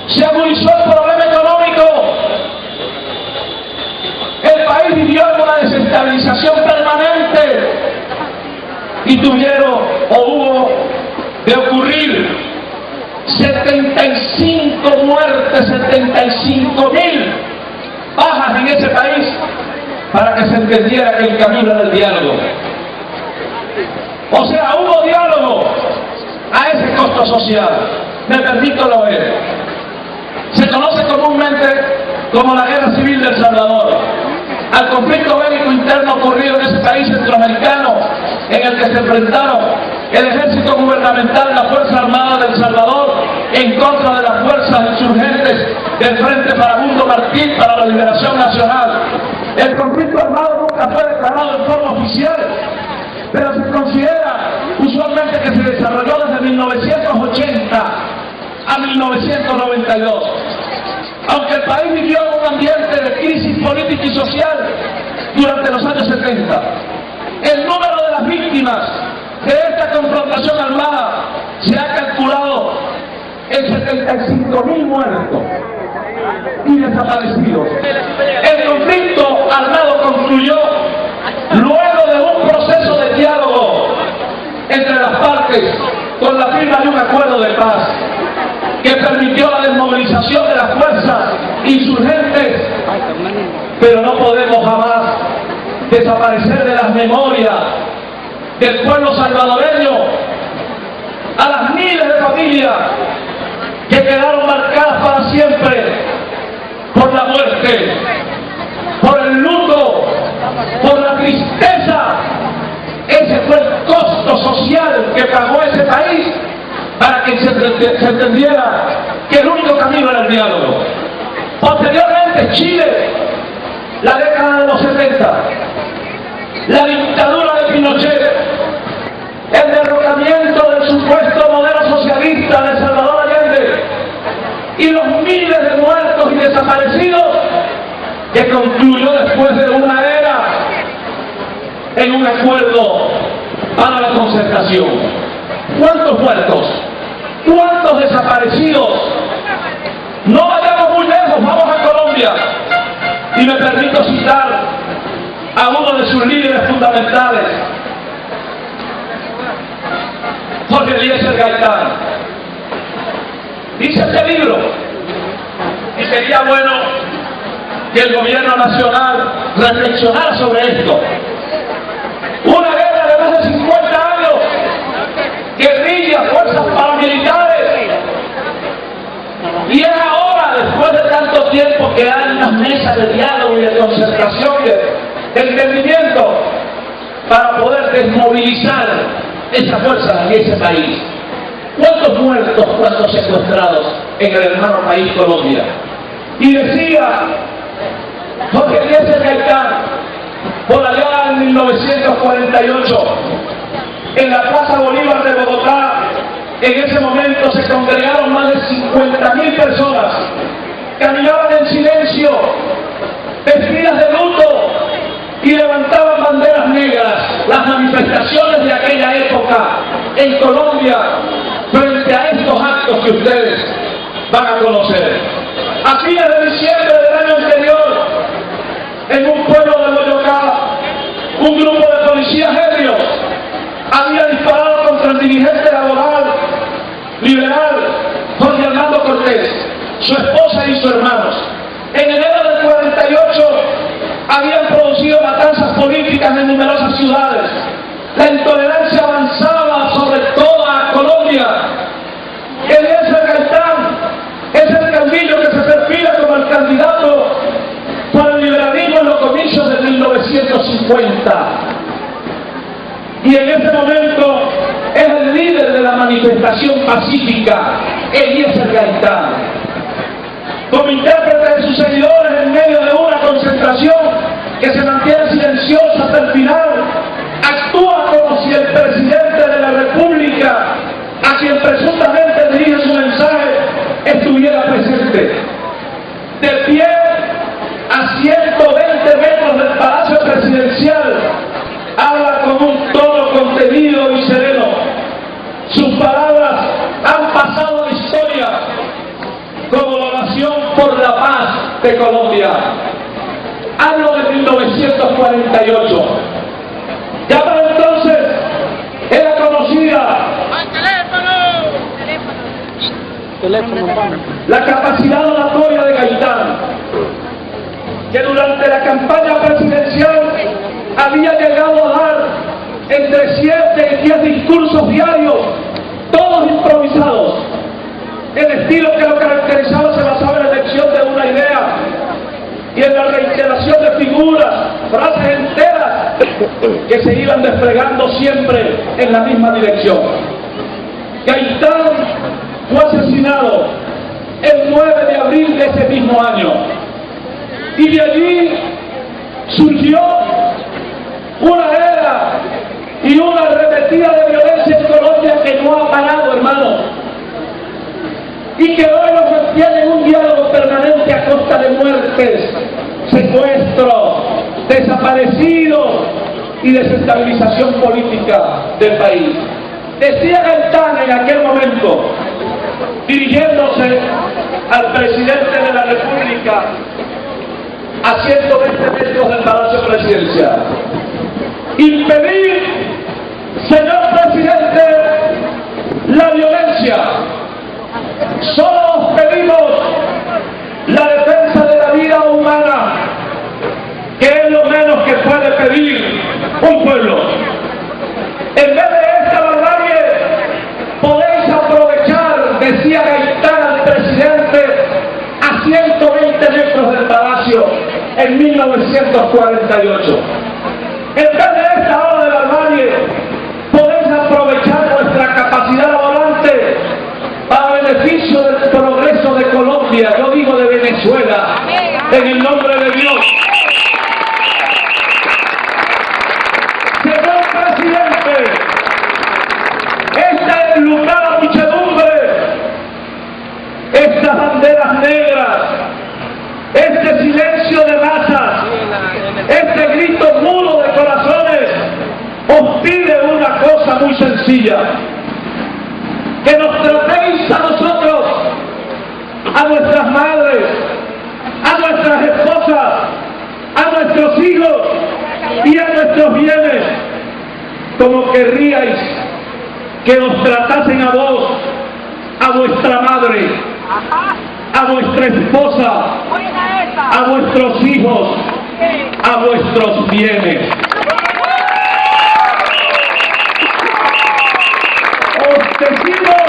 Se agudizó el problema económico. El país vivió en una desestabilización permanente y hubo de ocurrir 75 muertes, 75.000 bajas en ese país para que se entendiera que el camino era el diálogo. O sea, hubo diálogo a ese costo social. Me permito leer. Se conoce comúnmente como la Guerra Civil del Salvador, al conflicto bélico interno ocurrido en ese país centroamericano, en el que se enfrentaron el ejército gubernamental y la Fuerza Armada del Salvador en contra de las fuerzas insurgentes del Frente Farabundo Martí para la Liberación Nacional. El conflicto armado nunca fue declarado en forma oficial, pero se considera usualmente que se desarrolló desde 1980 a 1992. Aunque el país vivió en un ambiente de crisis política y social durante los años 70, el número de las víctimas de esta confrontación armada se ha calculado en 75.000 muertos y desaparecidos. El conflicto armado concluyó luego de un proceso de diálogo entre las partes con la firma de un acuerdo de paz que permitió la desmovilización de las fuerzas insurgentes, pero no podemos jamás desaparecer de las memorias del pueblo salvadoreño a las miles de familias que quedaron marcadas para siempre por la muerte, por el luto, por la tristeza. Ese fue el costo social que pagó ese país para que se entendiera que el único camino era el diálogo. Posteriormente, Chile, la década de los 70, la dictadura de Pinochet, el derrocamiento del supuesto modelo socialista de Salvador Allende y los miles de muertos y desaparecidos que concluyó después de una era en un acuerdo para la concertación. ¿Cuántos muertos? ¿Cuántos desaparecidos? No vayamos muy lejos, vamos a Colombia. Y me permito citar a uno de sus líderes fundamentales, Jorge Eliezer Gaitán. Dice este libro, y sería bueno que el gobierno nacional reflexionara sobre esto. Una guerra de más de 50 años, guerrillas, fuerzas paramilitares, y es ahora, después de tanto tiempo, que hay unas mesas de diálogo y de concertación y de entendimiento para poder desmovilizar esa fuerza en ese país. ¿Cuántos muertos, cuántos secuestrados en el hermano país Colombia? Y decía Jorge Eliezer Gaitán, por allá en 1948, en la Plaza Bolívar de Bogotá, en ese momento se congregaron más de 50.000 personas, caminaban en silencio, vestidas de luto y levantaban banderas negras. Las manifestaciones de aquella época en Colombia frente a estos actos que ustedes van a conocer. A fines de diciembre del año anterior, en un pueblo de Boyacá, un grupo de policías ebrios había disparado contra el dirigente laboral liberal Jorge Hernando Cortés, su esposa y sus hermanos. En enero del 48 habían producido matanzas políticas en numerosas ciudades. La intolerancia avanzaba sobre toda Colombia. Eliezer Gaitán es el caudillo que se perfila como el candidato por el liberalismo en los comicios de 1950. Y en ese momento es el líder de la manifestación pacífica, Eliezer Gaitán. Como intérprete de sus seguidores en medio de una concentración que se mantiene silenciosa hasta el final, actúa como si el presidente de la República, a quien presuntamente dirige su mensaje, estuviera presente. De pie a 120 metros del Palacio Presidencial, habla con un tono contenido y sereno. Sus palabras han pasado a la historia como paz de Colombia. Hablo de 1948. Ya para entonces era conocida la capacidad oratoria de Gaitán, que durante la campaña presidencial había llegado a dar entre 7 y 10 discursos diarios, todos improvisados. El estilo que lo caracterizaba se basaba en la elección de una idea y en la reiteración de figuras, frases enteras que se iban desplegando siempre en la misma dirección. Gaitán fue asesinado el 9 de abril de ese mismo año, y de allí surgió una era y una arremetida de violencia en Colombia que no ha parado, hermano, y que hoy nos mantiene en un diálogo permanente a costa de muertes, secuestros, desaparecidos y desestabilización política del país. Decía Gaitán en aquel momento, dirigiéndose al presidente de la República a 120 metros del Palacio Presidencial: impedir, señor presidente, la violencia. Solo pedimos la defensa de la vida humana, que es lo menos que puede pedir un pueblo. En vez de esta barbarie, podéis aprovechar, decía Gaitán al presidente a 120 metros del Palacio en 1948. En vez de esta hora de barbarie, podéis aprovechar nuestra capacidad laborante para beneficio del progreso de Colombia, yo digo de Venezuela, en el nombre de Dios. Señor presidente, esta enlutada muchedumbre, estas banderas negras, este silencio de masas, este grito mudo de corazones, os pide una cosa muy sencilla: que nos tratéis a nosotros, a nuestras madres, a nuestras esposas, a nuestros hijos y a nuestros bienes, como querríais que os tratasen a vos, a vuestra madre, a vuestra esposa, a vuestros hijos, a vuestros bienes. Os decimos,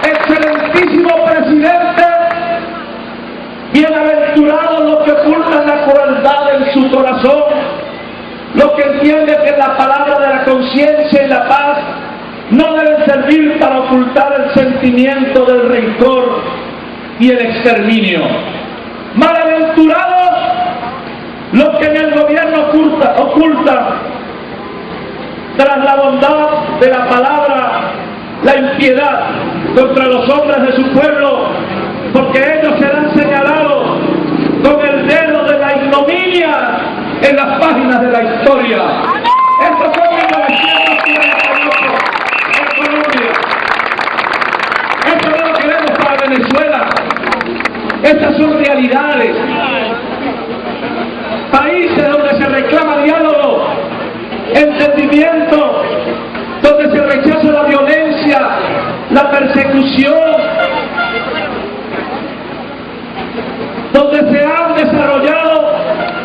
excelentísimo presidente, bienaventurados los que ocultan la crueldad en su corazón, los que entienden que la palabra de la conciencia y la paz no deben servir para ocultar el sentimiento del rencor y el exterminio. Malaventurados los que en el gobierno ocultan tras la bondad de la palabra la impiedad contra los hombres de su pueblo, porque ellos serán señalados con el dedo de la ignominia en las páginas de la historia. Estos son 1948 en Colombia. Esto no lo queremos para Venezuela. Estas son realidades. Países donde se reclama diálogo, entendimiento, donde se rechaza la violencia, la persecución, donde se han desarrollado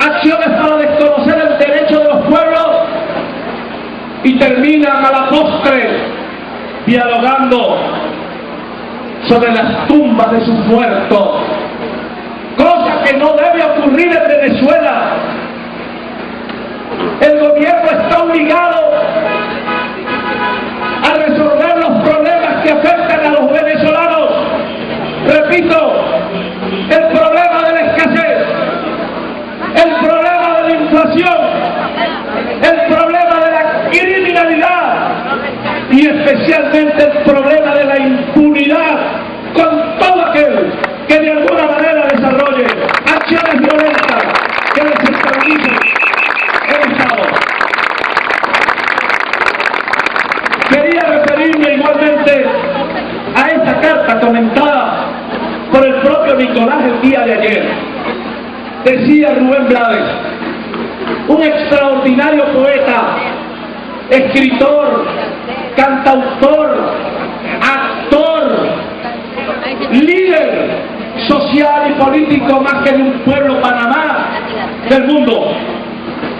acciones para desconocer el derecho de los pueblos y terminan a la postre dialogando sobre las tumbas de sus muertos, cosa que no debe ocurrir en Venezuela. El gobierno está obligado a resolver los problemas que afectan a los venezolanos. Repito, el problema de la escasez, el problema de la inflación, el problema de la criminalidad y especialmente el problema de la impunidad con todo aquel que de alguna manera desarrolle acciones violentas que desestabilicen el Estado. Quería referirme igualmente a esta carta comentada por el propio propio Nicolás el día de ayer. Decía Rubén Blades, un extraordinario poeta, escritor, cantautor, actor, líder social y político más que de un pueblo Panamá del mundo.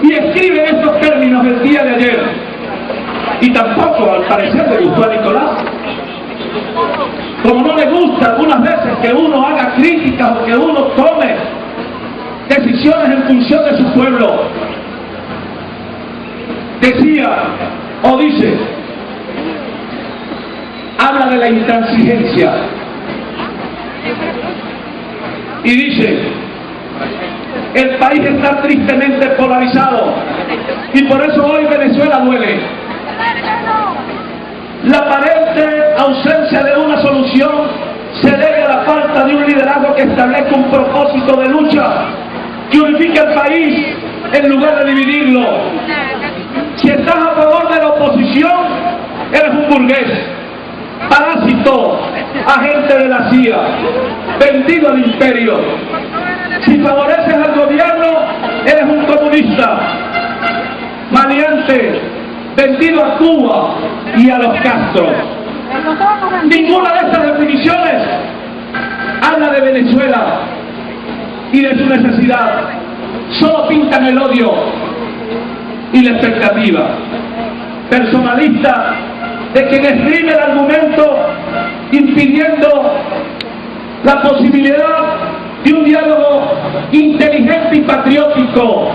Y escribe en estos términos el día de ayer. Y tampoco, al parecer, le gustó a Nicolás. Como no le gusta algunas veces que uno haga críticas o que uno tome decisiones en función de su pueblo. Decía, o dice, habla de la intransigencia. Y dice, el país está tristemente polarizado y por eso hoy Venezuela duele. La aparente ausencia de una solución se debe a la falta de un liderazgo que establezca un propósito de lucha que unifique al país en lugar de dividirlo. Si estás a favor de la oposición, eres un burgués, parásito, agente de la CIA, vendido al imperio. Si favoreces al gobierno, eres un comunista, maleante, vendido a Cuba y a los Castro. Ninguna de estas definiciones habla de Venezuela y de su necesidad. Solo pintan el odio y la expectativa personalista de quien esgrime el argumento impidiendo la posibilidad de un diálogo inteligente y patriótico